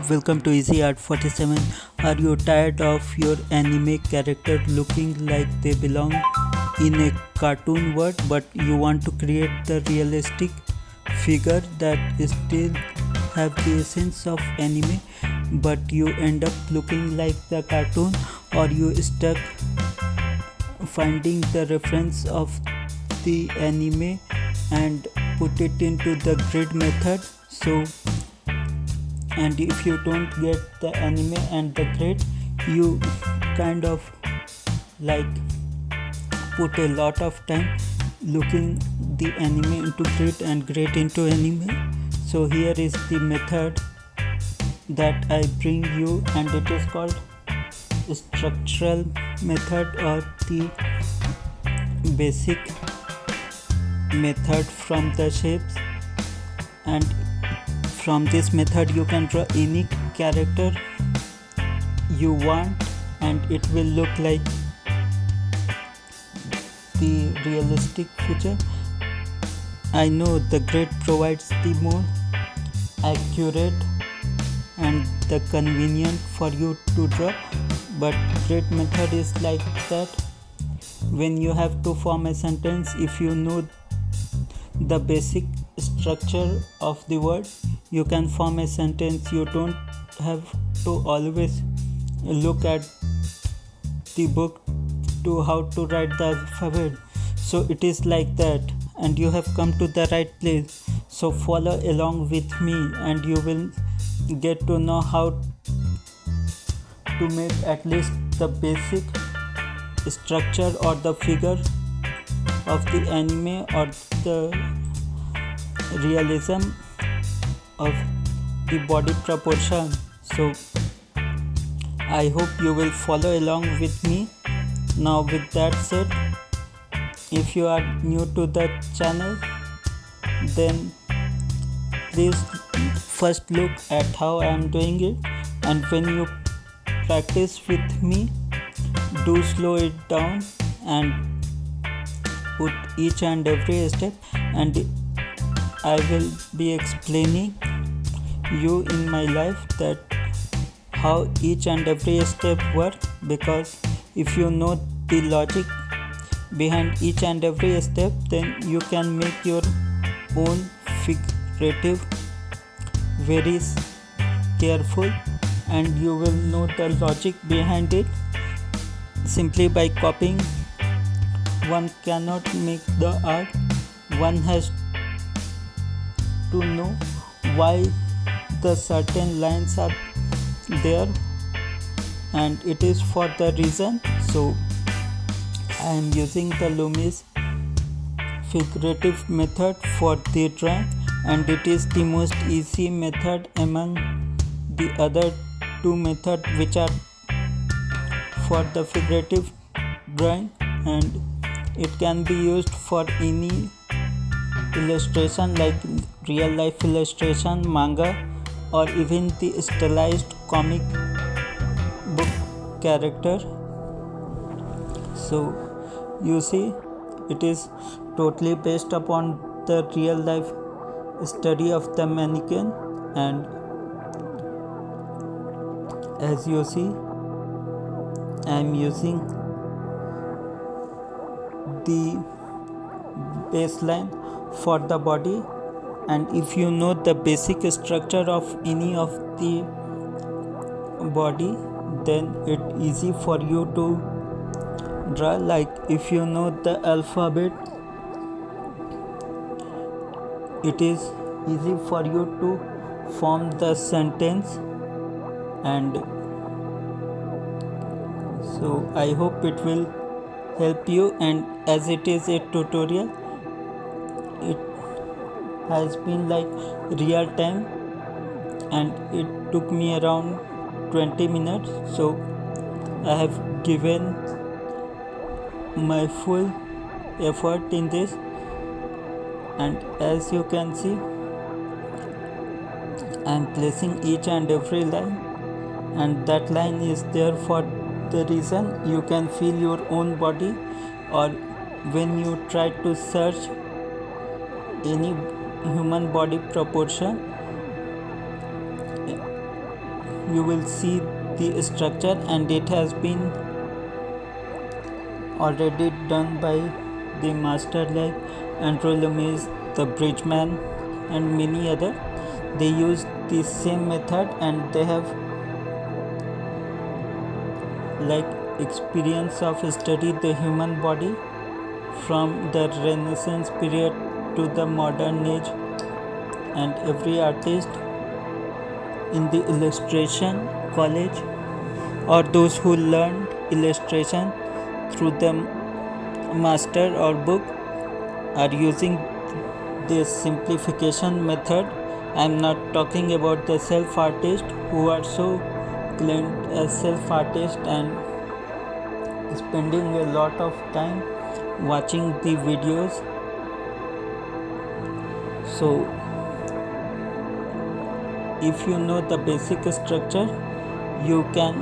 welcome to Easy Art 47. Are you tired of your anime character looking like they belong in a cartoon world, but you want to create the realistic figure that still have the essence of anime, but you end up looking like the cartoon? Or you stuck finding the reference of the anime and put it into the grid method? And if you don't get the anime and the grid, you kind of like put a lot of time looking the anime into grid and grid into anime. So here is the method that I bring you, and it is called structural method, or the basic method from the shapes. And from this method you can draw any character you want, and it will look like the realistic feature. I know the grid provides the more accurate and the convenient for you to draw, but grid method is like that. When you have to form a sentence, if you know the basic structure of the word, you can form a sentence. You don't have to always look at the book to how to write the alphabet. So it is like that, and you have come to the right place. So follow along with me and you will get to know how to make at least the basic structure or the figure of the anime, or the realism of the body proportion. So I hope you will follow along with me. Now with that said, if you are new to the channel, then please first look at how I am doing it, and when you practice with me, do slow it down and put each and every step, and I will be explaining you in my life that how each and every step work, because if you know the logic behind each and every step, then you can make your own figurative very careful, and you will know the logic behind it. Simply by copying, one cannot make the art. One has to know why the certain lines are there, and it is for the reason. So I am using the Lumis figurative method for the drawing, and it is the most easy method among the other two methods which are for the figurative drawing, and it can be used for any illustration like real life illustration, manga, or even the stylized comic book character. So you see, it is totally based upon the real life study of the mannequin, and as you see, I am using the baseline for the body. And if you know the basic structure of any of the body, then it's easy for you to draw. Like if you know the alphabet, it is easy for you to form the sentence. And so I hope it will help you, and as it is a tutorial, it has been like real time, and it took me around 20 minutes. So I have given my full effort in this, and as you can see, I am placing each and every line, and that line is there for the reason you can feel your own body, or when you try to search any human body proportion, you will see the structure, and it has been already done by the master like Androlomes, the Bridgeman, and many other. They use the same method, and they have like experience of study the human body from the Renaissance period to the modern age. And every artist in the illustration college, or those who learned illustration through the master or book, are using this simplification method. I am not talking about the self artists who are so claimed as self artists and spending a lot of time watching the videos. So if you know the basic structure, you can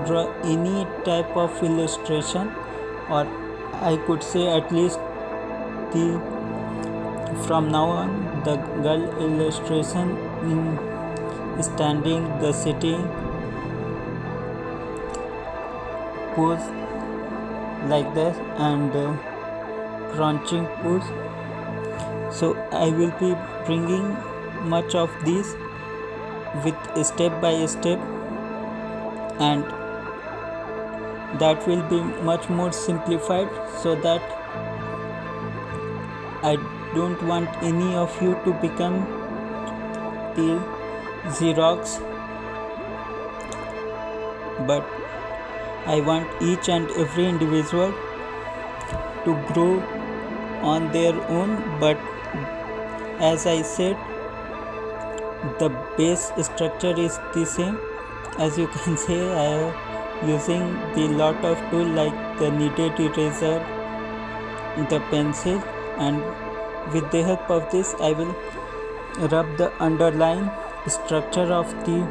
draw any type of illustration, or I could say at least the from now on the girl illustration in standing, the sitting pose like this, and crunching pose. So I will be bringing much of these with step by step, and that will be much more simplified, so that I don't want any of you to become the Xerox, but I want each and every individual to grow on their own. But as I said, the base structure is the same. As you can say, I am using the lot of tools like the kneaded eraser, the pencil, and with the help of this I will rub the underlying structure of the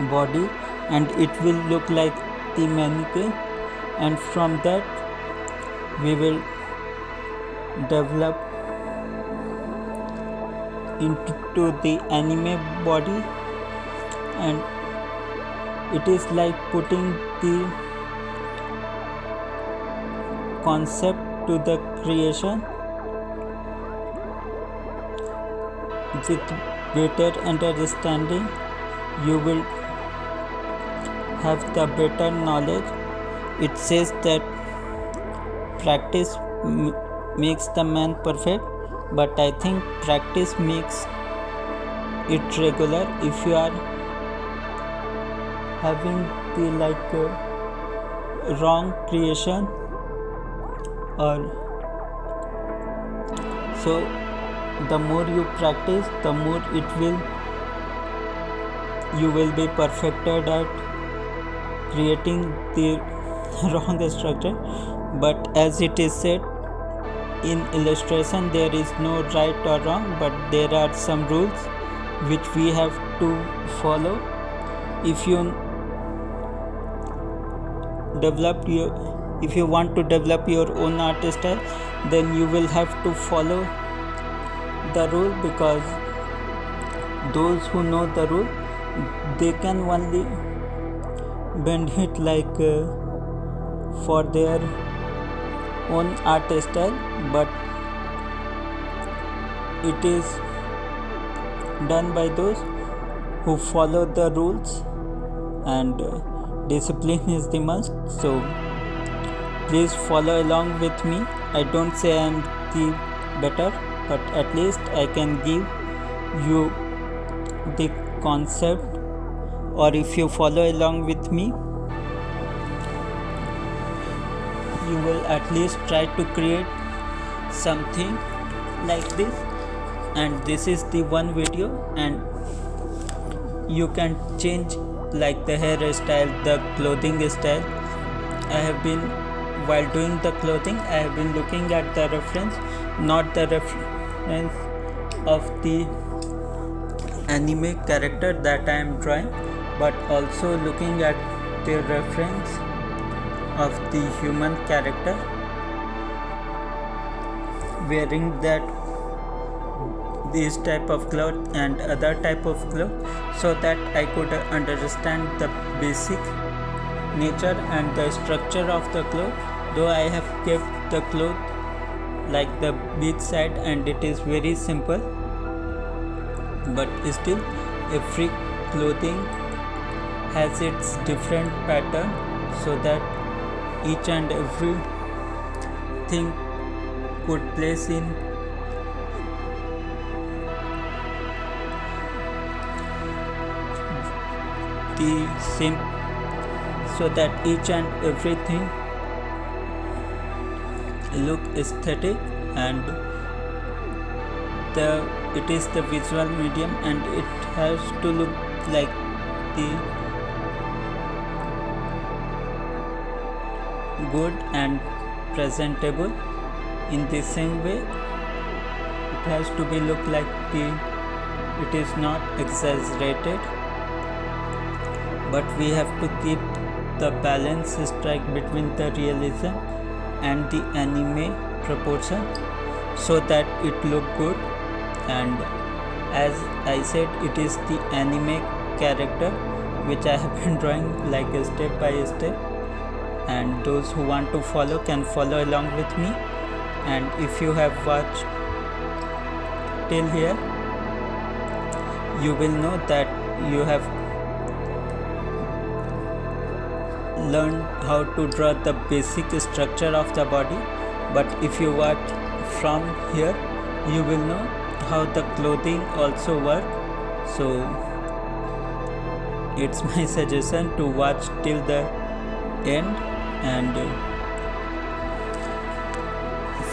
body, and it will look like the mannequin, and from that we will develop into the anime body. And it is like putting the concept to the creation with better understanding. You will have the better knowledge. It says that practice makes the man perfect, but I think practice makes it regular. If you are having the wrong creation, or so the more you practice, the more you will be perfected at creating the wrong structure. But as it is said, in illustration there is no right or wrong, but there are some rules which we have to follow. If you want to develop your own art style, then you will have to follow the rule, because those who know the rule, they can only bend it for their own art style, but it is done by those who follow the rules, and discipline is the must. So please follow along with me. I don't say I am the better, but at least I can give you the concept, or if you follow along with me, you will at least try to create something like this. And this is the one video, and you can change like the hairstyle, the clothing style. While doing the clothing, I have been looking at the reference, not the reference of the anime character that I am drawing, but also looking at the reference of the human character wearing that this type of cloth and other type of cloth, so that I could understand the basic nature and the structure of the cloth. Though I have kept the cloth like the beach side and it is very simple, but still every clothing has its different pattern, so that each and every thing could place in the same, so that each and everything look aesthetic, and it is the visual medium and it has to look like the good and presentable. In the same way, it has to be look like it is not exaggerated, but we have to keep the balance strike between the realism and the anime proportion, so that it look good. And as I said, it is the anime character which I have been drawing like step by step, and those who want to follow can follow along with me. And if you have watched till here, you will know that you have learned how to draw the basic structure of the body. But if you watch from here, you will know how the clothing also work. So it's my suggestion to watch till the end and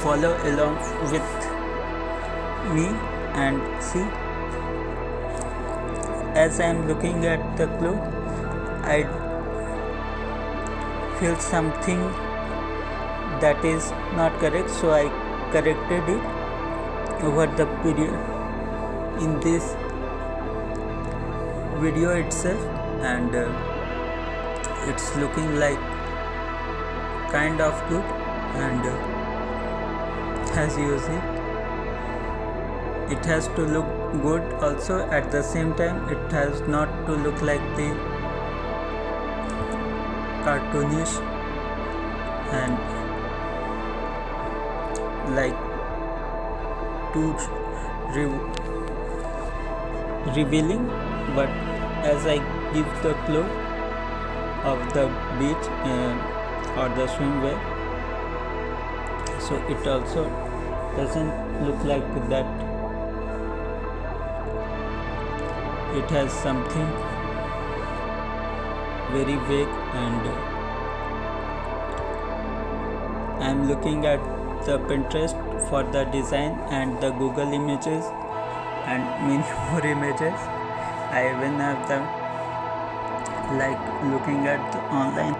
follow along with me and see. As I am looking at the cloth, I feel something that is not correct, so I corrected it over the period in this video itself, and it's looking like kind of good. And as you see, it has to look good also. At the same time, it has not to look like the cartoonish and like too revealing. But as I give the cloth of the beach or the swimwear, so it also doesn't look like that. It has something very vague, and I am looking at the Pinterest for the design and the Google images and many more images. I even have them like looking at the online